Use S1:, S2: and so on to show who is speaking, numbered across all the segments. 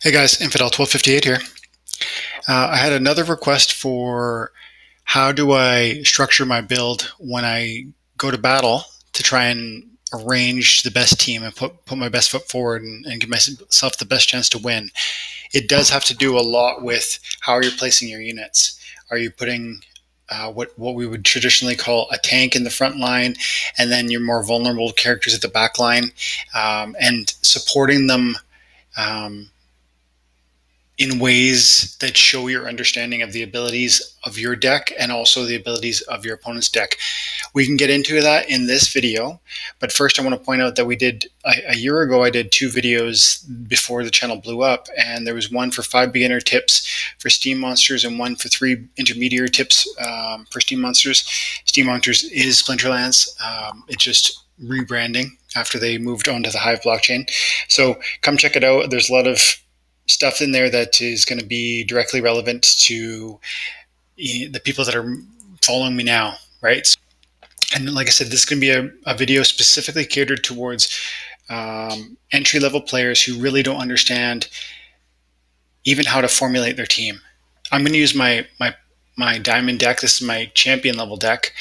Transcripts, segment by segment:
S1: Hey guys, Infidel 1258 here. I had another request for how do I structure my build when I go to battle to try and arrange the best team and put my best foot forward and give myself the best chance to win. It does have to do a lot with how you're placing your units. Are you putting what we would traditionally call a tank in the front line, and then your more vulnerable characters at the back line, and supporting them um, in ways that show your understanding of the abilities of your deck and also the abilities of your opponent's deck. We can get into that in this video, but first I want to point out that we did a year ago. I did two videos before the channel blew up, and there was one for 5 beginner tips for Steam Monsters and one for 3 intermediate tips for Steam Monsters. Steam Monsters is Splinterlands. It's just rebranding after they moved onto the Hive blockchain. So come check it out. There's a lot of stuff in there that is going to be directly relevant to the people that are following me now, right? And like I said, this is going to be a video specifically catered towards entry level players who really don't understand even how to formulate their team. I'm going to use my diamond deck. This is my champion level deck,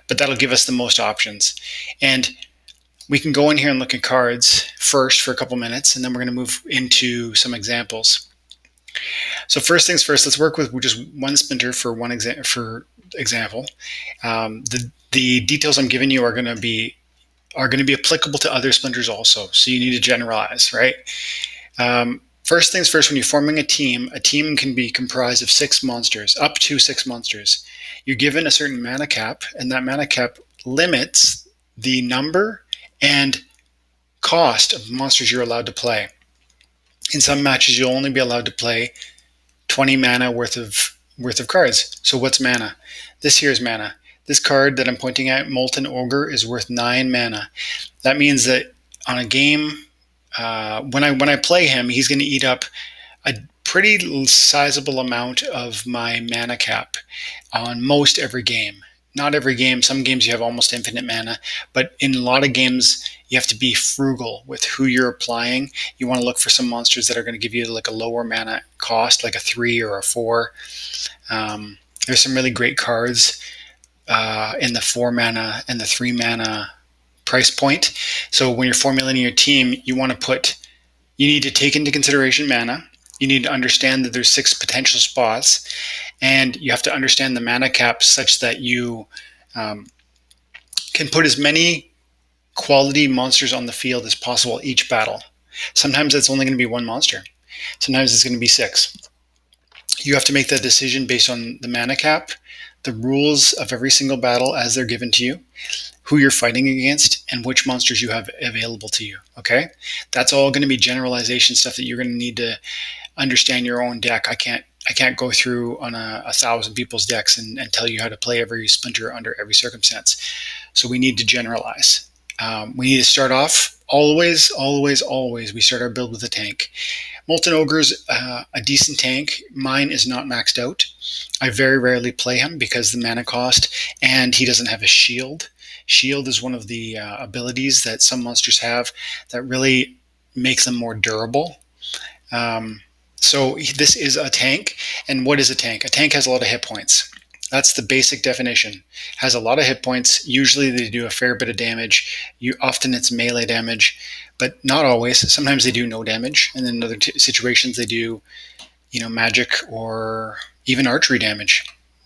S1: but that'll give us the most options. And we can go in here and look at cards first for a couple minutes, and then we're going to move into some examples. So first things first, let's work with just one splinter for example. The details I'm giving you are going to be applicable to other splinters also. So you need to generalize, right? First things first, when you're forming a team can be comprised of 6 monsters, up to 6 monsters. You're given a certain mana cap, and that mana cap limits the number and cost of monsters you're allowed to play. In some matches, you'll only be allowed to play 20 mana worth of cards. So what's mana? This here is mana. This card that I'm pointing at, Molten Ogre, is worth 9 mana. That means that on a game, when I play him, he's going to eat up a pretty sizable amount of my mana cap on most every game. Not every game. Some games you have almost infinite mana, but in a lot of games you have to be frugal with who you're applying. You want to look for some monsters that are going to give you like a lower mana cost, like a 3 or a 4. There's some really great cards in the 4 mana and the 3 mana price point. So when you're formulating your team, you need to take into consideration mana. You need to understand that there's 6 potential spots, and you have to understand the mana cap such that you can put as many quality monsters on the field as possible each battle. Sometimes it's only going to be 1 monster. Sometimes it's going to be 6. You have to make that decision based on the mana cap, the rules of every single battle as they're given to you, who you're fighting against, and which monsters you have available to you. Okay? That's all going to be generalization stuff that you're going to need to understand your own deck. I can't go through on 1,000 people's decks and tell you how to play every splinter under every circumstance. So we need to generalize. We need to start off always, we start our build with a tank. Molten Ogre's a decent tank. Mine is not maxed out. I very rarely play him because the mana cost, and he doesn't have a shield. Shield is one of the abilities that some monsters have that really makes them more durable. So this is a tank. And what is a tank? A tank has a lot of hit points. That's the basic definition. Has a lot of hit points. Usually they do a fair bit of damage. Often it's melee damage, but not always. Sometimes they do no damage, and in other situations they do, magic or even archery damage.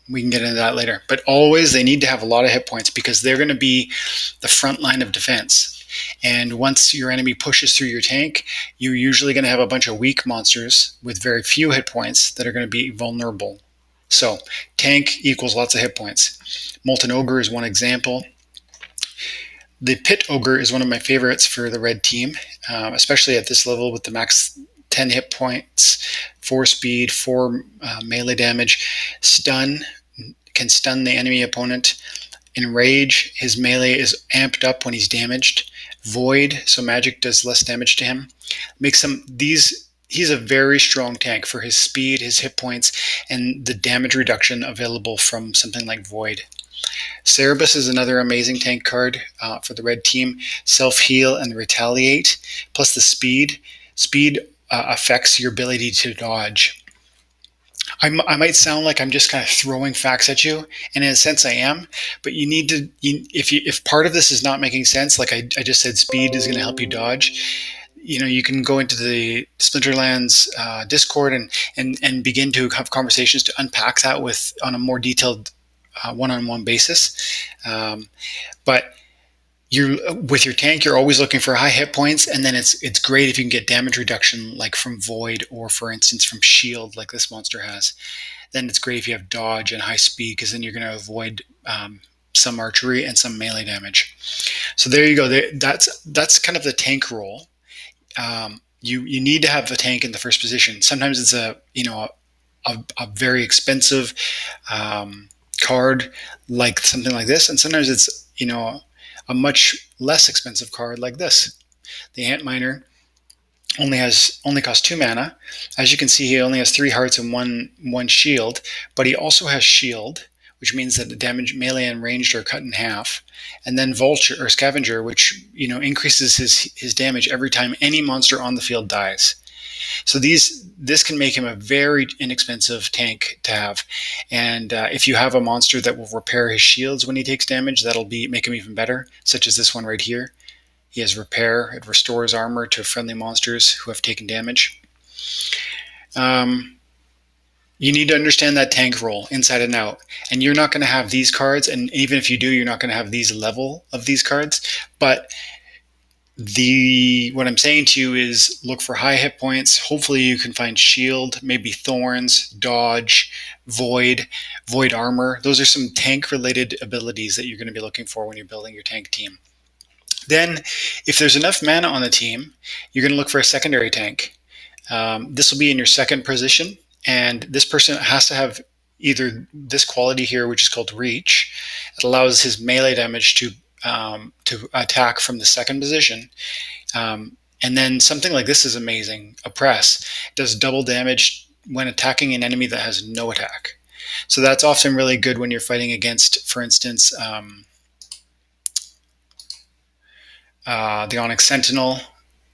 S1: We can get into that later. But always they need to have a lot of hit points because they're going to be the front line of defense. And once your enemy pushes through your tank, you're usually going to have a bunch of weak monsters with very few hit points that are going to be vulnerable. So tank equals lots of hit points. Molten Ogre is one example. The Pit Ogre is one of my favorites for the red team, especially at this level with the max 10 hit points, 4 speed, 4 melee damage. Stun, can stun the enemy opponent. Enrage, his melee is amped up when he's damaged. Void, so magic does less damage to him. He's a very strong tank for his speed, his hit points, and the damage reduction available from something like Void. Cerebus is another amazing tank card for the red team. Self-heal and retaliate, plus the speed. Speed affects your ability to dodge. I might sound like I'm just kind of throwing facts at you, and in a sense I am. But you need to, if part of this is not making sense, like I just said, speed is going to help you dodge. You can go into the Splinterlands Discord and begin to have conversations to unpack that with on a more detailed one-on-one basis. But you're with your tank, you're always looking for high hit points, and then it's great if you can get damage reduction, like from Void or, for instance, from Shield, like this monster has. Then it's great if you have dodge and high speed, because then you're going to avoid some archery and some melee damage. So there you go. That's kind of the tank role. You need to have a tank in the first position. Sometimes it's a very expensive card, like something like this, and sometimes it's a much less expensive card like this. The Ant Miner only costs 2 mana. As you can see, he only has 3 hearts and one shield, but he also has shield, which means that the damage melee and ranged are cut in half. And then Vulture or Scavenger, which increases his damage every time any monster on the field dies. So this can make him a very inexpensive tank to have. And if you have a monster that will repair his shields when he takes damage, that'll make him even better, such as this one right here. He has repair. It restores armor to friendly monsters who have taken damage. You need to understand that tank role inside and out. And you're not going to have these cards, and even if you do, you're not going to have these level of these cards. But what I'm saying to you is look for high hit points. Hopefully you can find shield, maybe thorns, dodge, void armor. Those are some tank related abilities that you're going to be looking for when you're building your tank team. Then if there's enough mana on the team, you're going to look for a secondary tank. This will be in your second position, and this person has to have either this quality here, which is called reach. It allows his melee damage to attack from the second position. And then something like this is amazing. Oppress. It does double damage when attacking an enemy that has no attack. So that's often really good when you're fighting against, for instance, the Onyx Sentinel,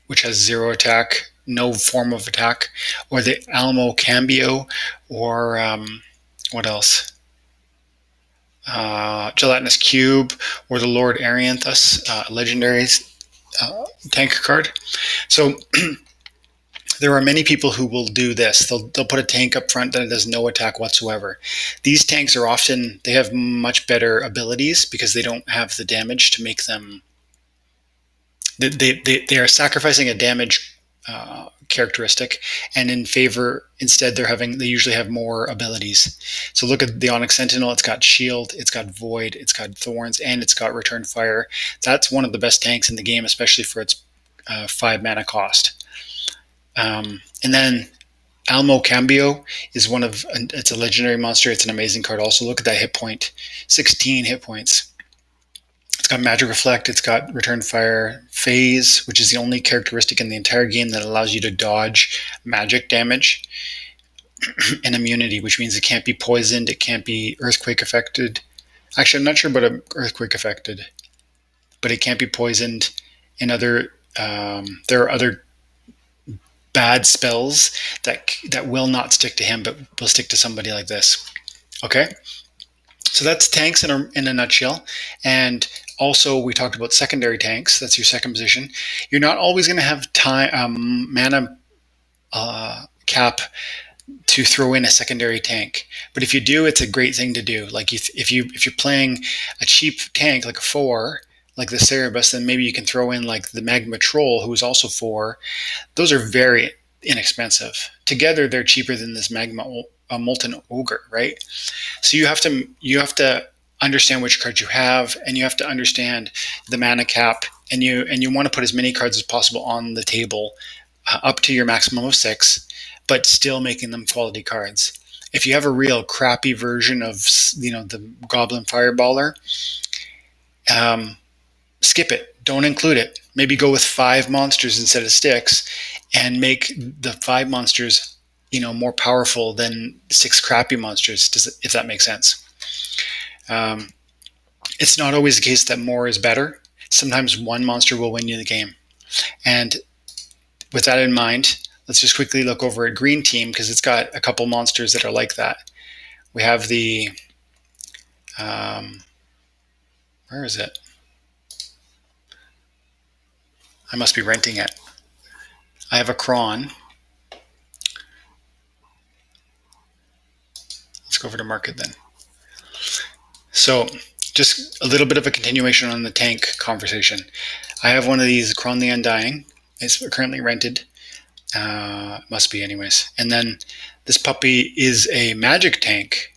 S1: which has 0 attack, no form of attack, or the Alamo Cambio, or what else? Gelatinous Cube, or the Lord Arianthus, legendary tank card. So there are many people who will do this. They'll put a tank up front that does no attack whatsoever. These tanks are often, they have much better abilities because they don't have the damage to make them. They are sacrificing a damage characteristic, and instead they usually have more abilities. So look at the Onyx Sentinel. It's got shield, it's got void, it's got thorns, and it's got return fire. That's one of the best tanks in the game, especially for its 5 mana cost. And then Alamo Cambio is it's a legendary monster. It's an amazing card. Also look at that hit point, 16 hit points. It's got Magic Reflect, it's got Return Fire, Phase, which is the only characteristic in the entire game that allows you to dodge magic damage, and Immunity, which means it can't be poisoned, it can't be earthquake affected. Actually, I'm not sure about earthquake affected, but it can't be poisoned. There are other bad spells that will not stick to him, but will stick to somebody like this. Okay? So that's tanks in a nutshell. And also, we talked about secondary tanks. That's your second position. You're not always going to have mana cap to throw in a secondary tank, but if you do, it's a great thing to do. Like if you're playing a cheap tank like a 4, like the Cerebus, then maybe you can throw in like the Magma Troll, who is also 4. Those are very inexpensive. Together, they're cheaper than this Molten Ogre, right? So you have to understand which cards you have, and you have to understand the mana cap, and you want to put as many cards as possible on the table, up to your maximum of 6, but still making them quality cards. If you have a real crappy version of the Goblin Fireballer, skip it. Don't include it. Maybe go with 5 monsters instead of 6, and make the 5 monsters more powerful than 6 crappy monsters, if that makes sense. It's not always the case that more is better. Sometimes one monster will win you the game. And with that in mind, let's just quickly look over at green team because it's got a couple monsters that are like that. We have the, where is it? I must be renting it. I have a cron. Let's go over to market then. So just a little bit of a continuation on the tank conversation. I have one of these Kron the Undying. It's currently rented. Must be anyways. And then this puppy is a magic tank.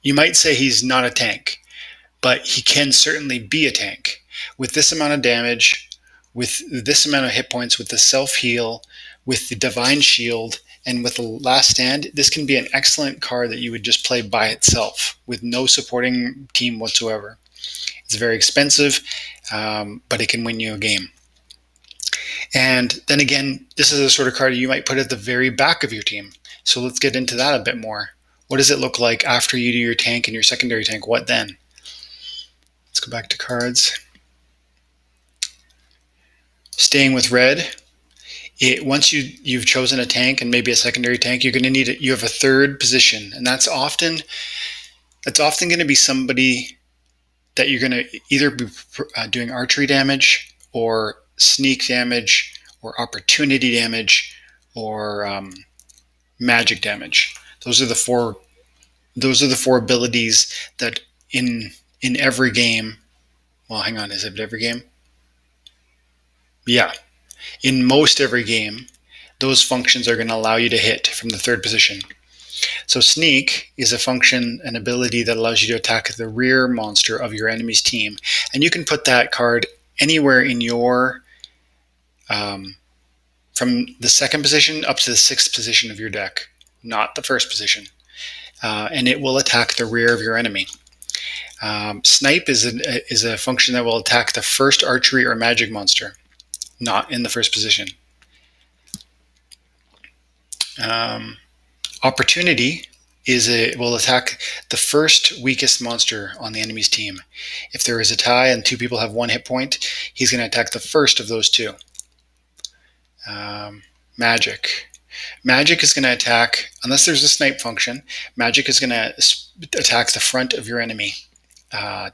S1: You might say he's not a tank, but he can certainly be a tank. With this amount of damage, with this amount of hit points, with the self-heal, with the Divine Shield, and with the Last Stand, this can be an excellent card that you would just play by itself with no supporting team whatsoever. It's very expensive, but it can win you a game. And then again, this is a sort of card you might put at the very back of your team. So let's get into that a bit more. What does it look like after you do your tank and your secondary tank? What then? Let's go back to cards. Staying with red, once you've chosen a tank and maybe a secondary tank, you're going to need it. You have a third position, and that's often going to be somebody that you're going to either be doing archery damage or sneak damage or opportunity damage or magic damage. Those are the four abilities that in every game. Well, hang on, is it every game? Yeah, in most every game, those functions are going to allow you to hit from the third position. So sneak is a function, an ability that allows you to attack the rear monster of your enemy's team, and you can put that card anywhere in your from the second position up to the sixth position of your deck, not the first position, and it will attack the rear of your enemy. Snipe is a function that will attack the first archery or magic monster, not in the first position. Opportunity will attack the first weakest monster on the enemy's team. If there is a tie and two people have one hit point, he's going to attack the first of those two. Magic is going to attack, unless there's a snipe function, magic is going to attack the front of your enemy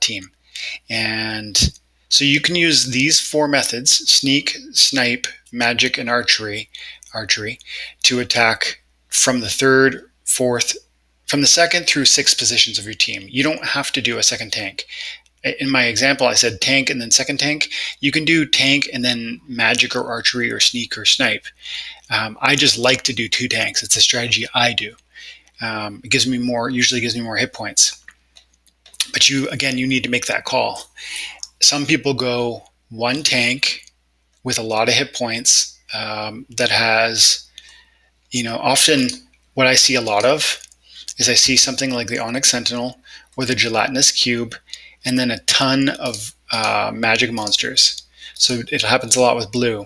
S1: team. And so you can use these four methods, sneak, snipe, magic, and archery, to attack from the third, fourth, from the second through sixth positions of your team. You don't have to do a second tank. In my example, I said tank and then second tank. You can do tank and then magic or archery or sneak or snipe. I just like to do two tanks. It's a strategy I do. It usually gives me more hit points. But you need to make that call. Some people go one tank with a lot of hit points that has, often what I see a lot of is I see something like the Onyx Sentinel or the Gelatinous Cube and then a ton of magic monsters. So it happens a lot with blue.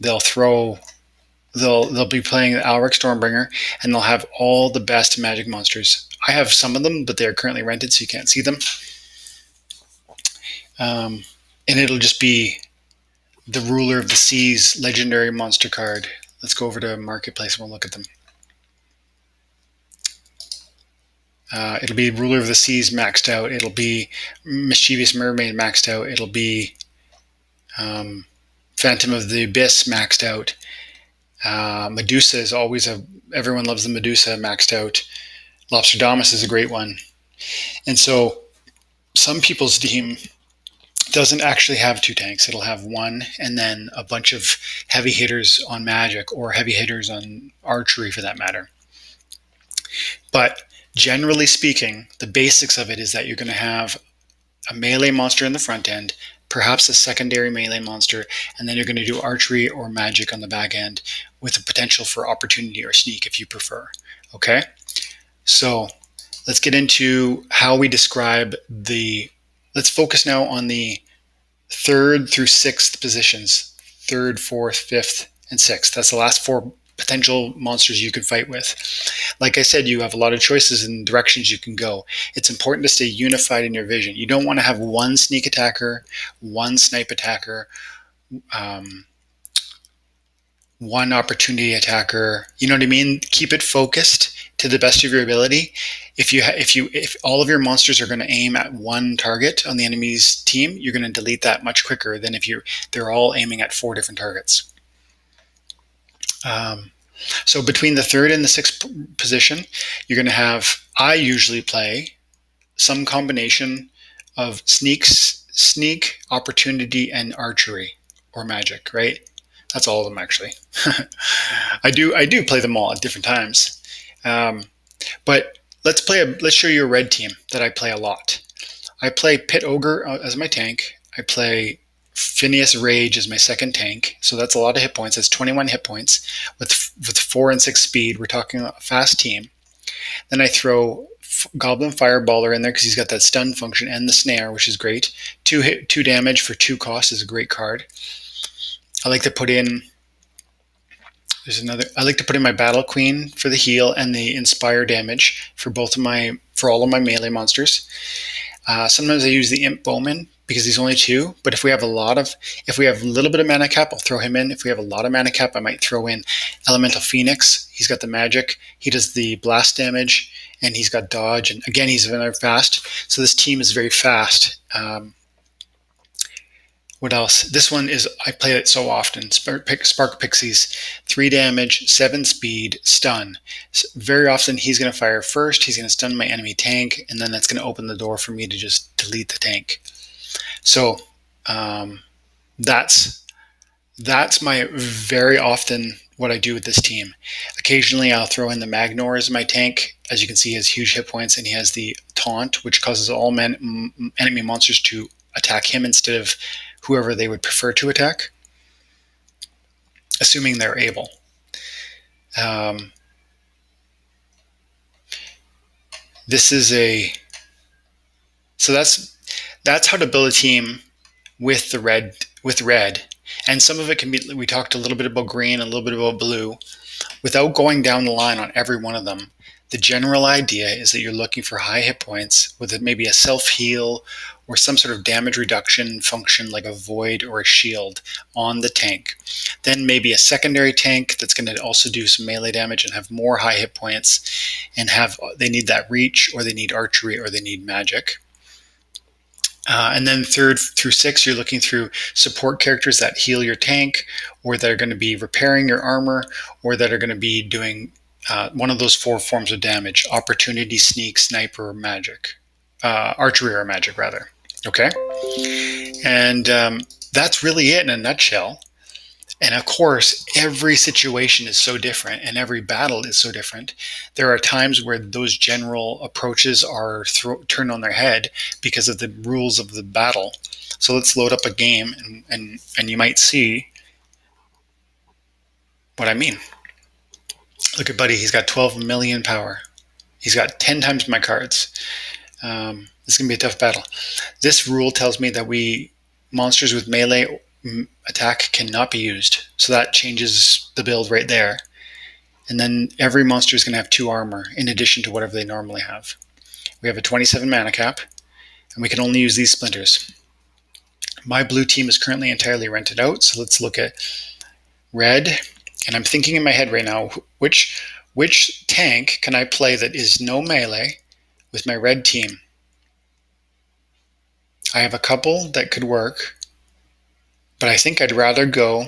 S1: They'll be playing the Alric Stormbringer and they'll have all the best magic monsters. I have some of them, but they're currently rented, so you can't see them. And it'll just be the Ruler of the Seas legendary monster card. Let's go over to Marketplace and we'll look at them. It'll be Ruler of the Seas maxed out. It'll be Mischievous Mermaid maxed out. It'll be Phantom of the Abyss maxed out. Medusa is always everyone loves the Medusa maxed out. Lobsterdamus is a great one. And so some people's team doesn't actually have two tanks. It'll have one and then a bunch of heavy hitters on magic or heavy hitters on archery for that matter. But generally speaking, the basics of it is that you're going to have a melee monster in the front end, perhaps a secondary melee monster, and then you're going to do archery or magic on the back end with the potential for opportunity or sneak if you prefer. Okay? So let's get into how we describe let's focus now on the third through sixth positions. Third, fourth, fifth, and sixth. That's the last four potential monsters you can fight with. Like I said, you have a lot of choices and directions you can go. It's important to stay unified in your vision. You don't want to have one sneak attacker, one snipe attacker, one opportunity attacker. You know what I mean? Keep it focused to the best of your ability. If all of your monsters are going to aim at one target on the enemy's team, you're going to delete that much quicker than if they're all aiming at 4 different targets. So between the third and the sixth position, you're going to have. I usually play some combination of sneak, opportunity, and archery or magic. Right? That's all of them actually. I do play them all at different times. But let's show you a red team that I play a lot. I play Pit Ogre as my tank. I play Phineas Rage as my second tank. So that's a lot of hit points. That's 21 hit points with 4 and 6 speed. We're talking a fast team. Then I throw Goblin Fireballer in there because he's got that stun function and the snare, which is great. 2 damage for 2 cost is a great card. I like to put in I like to put in my Battle Queen for the heal and the Inspire damage for all of my melee monsters. Sometimes I use the Imp Bowman because he's only 2. But if we have a little bit of mana cap, I'll throw him in. If we have a lot of mana cap, I might throw in Elemental Phoenix. He's got the magic. He does the blast damage, and he's got dodge. And again, he's very fast. So this team is very fast. What else? This one is, I play it so often. Spark Pixies, 3 damage, 7 speed, stun. So very often he's going to fire first, he's going to stun my enemy tank, and then that's going to open the door for me to just delete the tank. So that's my very often what I do with this team. Occasionally I'll throw in the Magnor as my tank. As you can see, he has huge hit points, and he has the Taunt, which causes all enemy monsters to attack him instead of whoever they would prefer to attack, assuming they're able. So that's how to build a team with red, and some of it can be. We talked a little bit about green, a little bit about blue, without going down the line on every one of them. The general idea is that you're looking for high hit points with maybe a self-heal or some sort of damage reduction function like a void or a shield on the tank. Then maybe a secondary tank that's going to also do some melee damage and have more high hit points, and they need that reach, or they need archery, or they need magic. And then 3rd through 6th, you're looking through support characters that heal your tank, or that are going to be repairing your armor, or that are going to be doing one of those 4 forms of damage: opportunity, sneak, sniper, or magic. Archery or magic, rather. Okay? And that's really it in a nutshell. And of course, every situation is so different, and every battle is so different. There are times where those general approaches are turned on their head because of the rules of the battle. So let's load up a game, and you might see what I mean. Look at Buddy, he's got 12 million power. He's got 10 times my cards. This is going to be a tough battle. This rule tells me that monsters with melee attack cannot be used. So that changes the build right there. And then every monster is going to have 2 armor in addition to whatever they normally have. We have a 27 mana cap, and we can only use these splinters. My blue team is currently entirely rented out, so let's look at red. And I'm thinking in my head right now, which tank can I play that is no melee with my red team? I have a couple that could work, but I think I'd rather go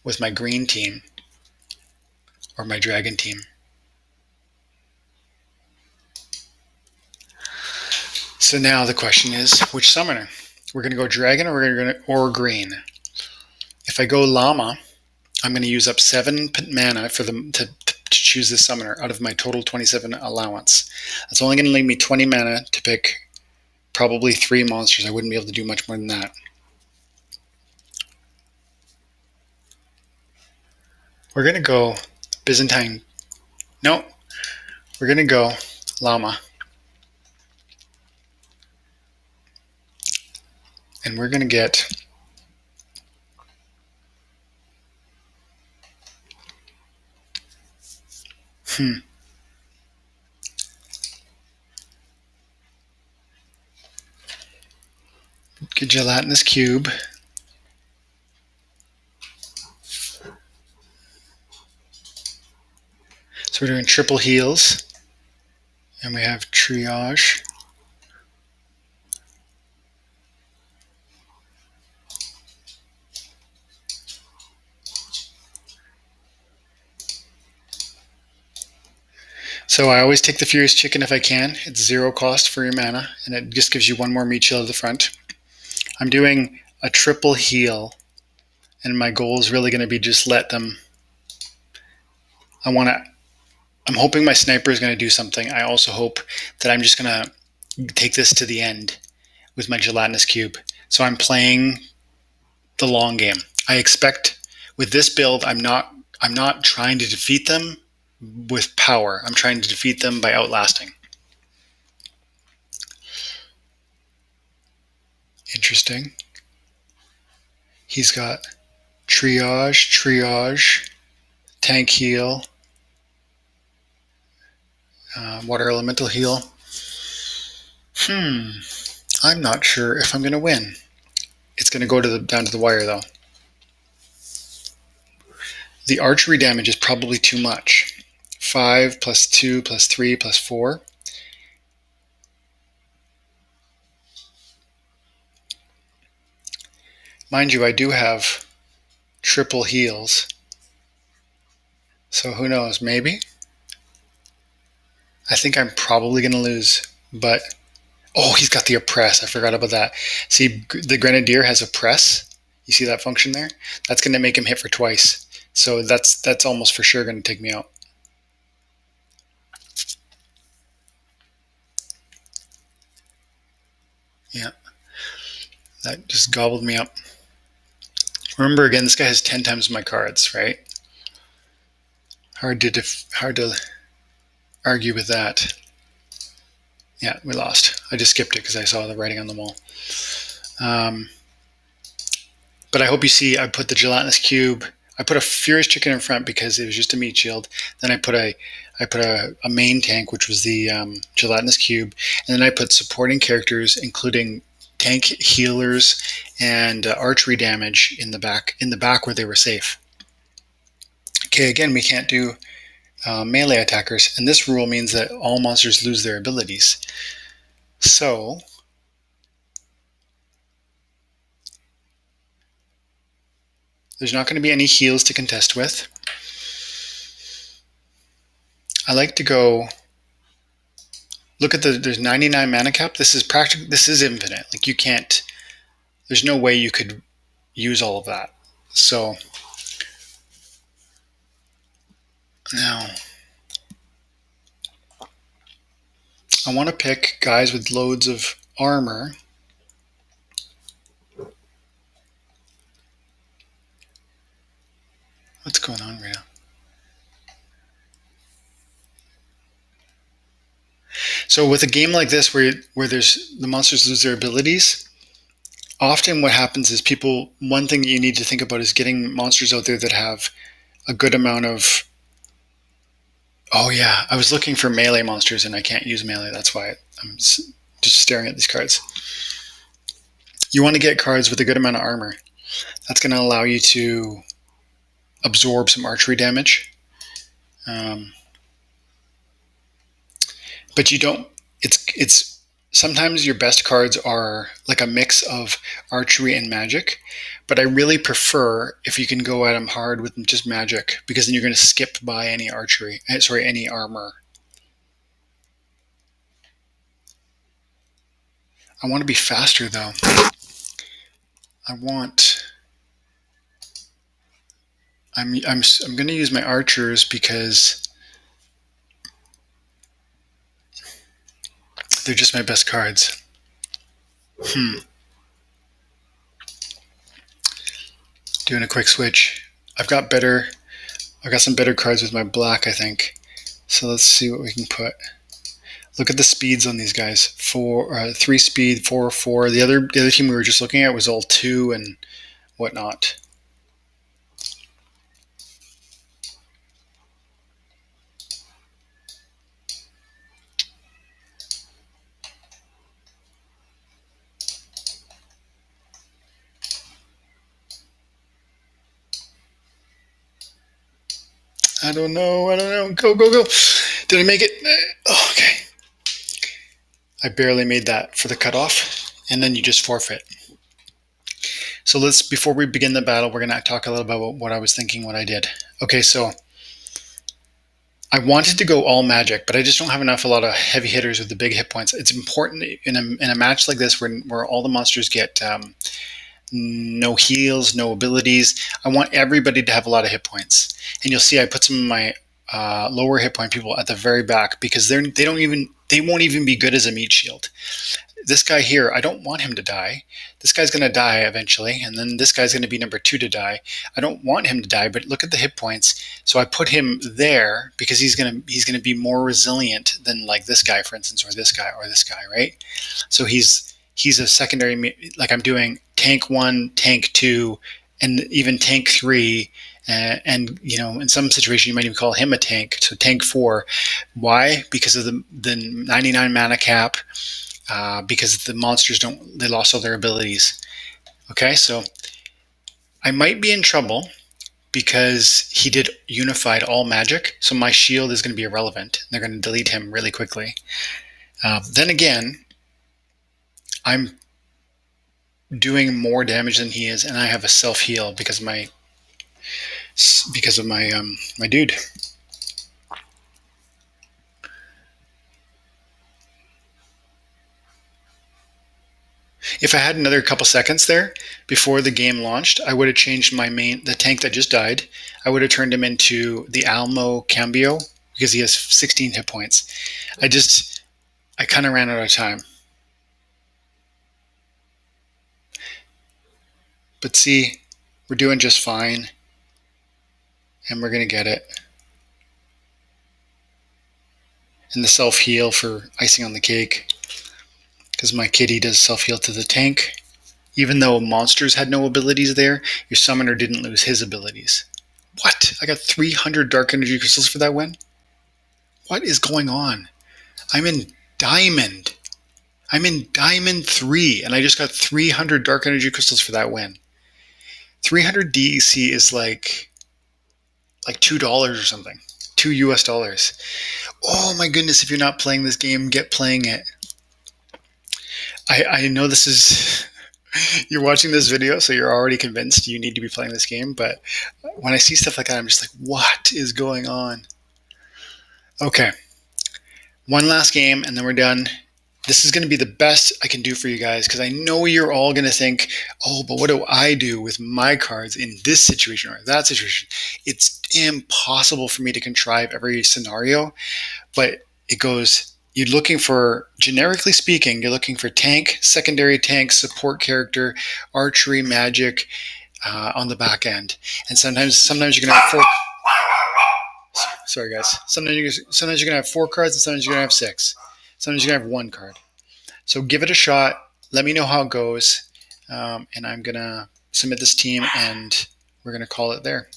S1: with my green team or my dragon team. So now the question is, which summoner? We're going to go dragon or green. If I go llama, I'm going to use up 7 mana for them to choose this summoner out of my total 27 allowance. That's only going to leave me 20 mana to pick probably 3 monsters. I wouldn't be able to do much more than that. We're going to go Byzantine. No, we're going to go llama. And we're going to get gelatinous cube. So we're doing triple heals. And we have triage. So I always take the Furious Chicken if I can. It's 0 cost for your mana, and it just gives you one more meat shield at the front. I'm doing a triple heal, and my goal is really going to be just let them. I'm hoping my sniper is going to do something. I also hope that I'm just going to take this to the end with my gelatinous cube. So I'm playing the long game. I expect with this build, I'm not trying to defeat them with power. I'm trying to defeat them by outlasting. Interesting. He's got triage, tank heal, water elemental heal. I'm not sure if I'm going to win. It's going to go down to the wire, though. The archery damage is probably too much. 5 plus 2 plus 3 plus 4. Mind you, I do have triple heals. So who knows, maybe? I think I'm probably going to lose, but... Oh, he's got the oppress. I forgot about that. See, the Grenadier has oppress. You see that function there? That's going to make him hit for twice. So that's almost for sure going to take me out. Yeah, that just gobbled me up. Remember, again, this guy has 10 times my cards, right? Hard to argue with that. Yeah, we lost. I just skipped it because I saw the writing on the wall. But I hope you see I put the gelatinous cube. I put a Furious Chicken in front because it was just a meat shield. Then I put a main tank, which was the gelatinous cube, and then I put supporting characters, including tank healers and archery damage in the back where they were safe. Okay, again, we can't do melee attackers, and this rule means that all monsters lose their abilities. So there's not going to be any heals to contest with. I like to go look at there's 99 mana cap. This is infinite. Like, you can't, there's no way you could use all of that. So now I want to pick guys with loads of armor. What's going on right now? So with a game like this where there's the monsters lose their abilities, often what happens is one thing you need to think about is getting monsters out there that have a good amount of... Oh yeah, I was looking for melee monsters and I can't use melee. That's why I'm just staring at these cards. You want to get cards with a good amount of armor. That's going to allow you to absorb some archery damage. But you don't... It's sometimes your best cards are like a mix of archery and magic, but I really prefer if you can go at them hard with just magic, because then you're going to skip by any any armor. I want to be faster though. I'm going to use my archers because they're just my best cards. Doing a quick switch. I've got some better cards with my black, I think. So let's see what we can put. Look at the speeds on these guys. 3 speed, 4, 4. The other team we were just looking at was all 2 and whatnot. I don't know. I don't know. Go, go, go. Did I make it? Oh, okay. I barely made that for the cutoff. And then you just forfeit. So before we begin the battle, we're going to talk a little about what I was thinking, what I did. Okay, so I wanted to go all magic, but I just don't have a lot of heavy hitters with the big hit points. It's important in a match like this where all the monsters get no heals, no abilities. I want everybody to have a lot of hit points. And you'll see I put some of my lower hit point people at the very back because they won't even be good as a meat shield. This guy here, I don't want him to die. This guy's going to die eventually, and then this guy's going to be number 2 to die. I don't want him to die, but look at the hit points. So I put him there because he's going to be more resilient than like this guy, for instance, or this guy, right? So he's a secondary, like I'm doing tank 1, tank 2, and even tank 3. And in some situation you might even call him a tank. So tank 4. Why? Because of the 99 mana cap. Because the monsters they lost all their abilities. Okay, so I might be in trouble because he did unified all magic, so my shield is going to be irrelevant. They're going to delete him really quickly. Then again, I'm doing more damage than he is, and I have a self heal because of my my dude. If I had another couple seconds there before the game launched, I would have changed the tank that just died. I would have turned him into the Almo Cambio because he has 16 hit points. I kind of ran out of time. But see, we're doing just fine. And we're going to get it. And the self-heal for icing on the cake. Because my kitty does self-heal to the tank. Even though monsters had no abilities there, your summoner didn't lose his abilities. What? I got 300 dark energy crystals for that win? What is going on? I'm in diamond. I'm in diamond 3, and I just got 300 dark energy crystals for that win. 300 DEC is like $2 or something. $2 US. Oh my goodness, if you're not playing this game, get playing it. I know this is you're watching this video, so you're already convinced you need to be playing this game, but when I see stuff like that, I'm just like, what is going on? Okay. One last game, and then we're done. This is going to be the best I can do for you guys, because I know you're all going to think, oh, but what do I do with my cards in this situation or that situation? It's impossible for me to contrive every scenario, but it goes, you're looking for, generically speaking, you're looking for tank, secondary tank, support character, archery, magic on the back end. And sometimes you're going to have 4. Sorry, guys. Sometimes you're going to have 4 cards, and sometimes you're going to have 6. Sometimes you're going to have 1 card. So give it a shot. Let me know how it goes. And I'm going to submit this team, and we're going to call it there.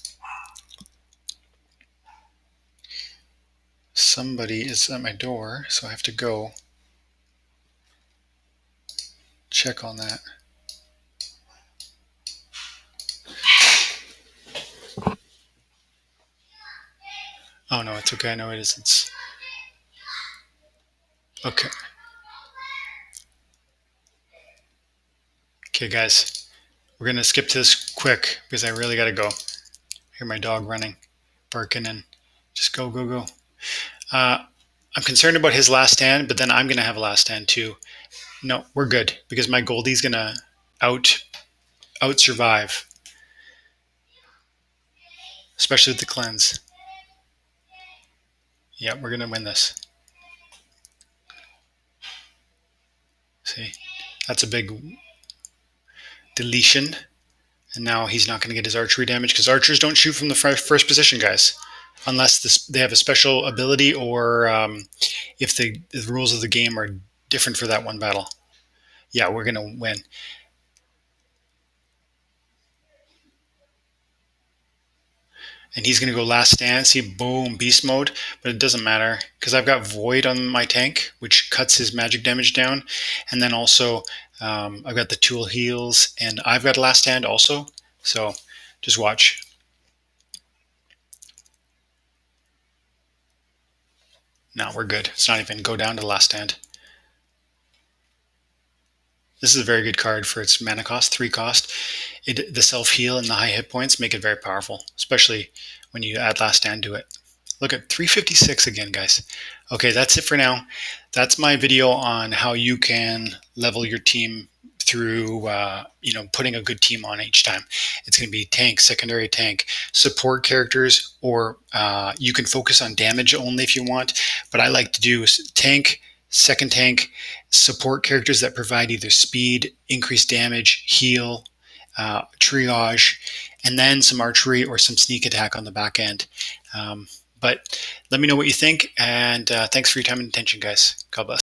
S1: Somebody is at my door, so I have to go check on that. Oh, no, it's okay. No, it isn't. It's okay. Okay, guys. We're going to skip to this quick because I really got to go. I hear my dog running, barking, and just go, go, go. I'm concerned about his last stand, but then I'm going to have a last stand too. No, we're good because my Goldie's going to out survive, especially with the cleanse. Yeah, we're going to win this. See, that's a big deletion. And now he's not going to get his archery damage because archers don't shoot from the first position, guys. Unless they have a special ability or if the rules of the game are different for that one battle. Yeah, we're going to win. And he's going to go last stand. See, boom, beast mode. But it doesn't matter because I've got void on my tank, which cuts his magic damage down. And then also I've got the tool heals, and I've got last stand also. So just watch. No, we're good. It's not even go down to the last stand. This is a very good card for its mana cost, 3 cost. The self heal and the high hit points make it very powerful, especially when you add last stand to it. Look at 356 again, guys. Okay, that's it for now. That's my video on how you can level your team through putting a good team on each time. It's going to be tank, secondary tank, support characters, or you can focus on damage only if you want. But I like to do tank, second tank, support characters that provide either speed, increased damage, heal, triage, and then some archery or some sneak attack on the back end. But let me know what you think, and thanks for your time and attention, guys. God bless.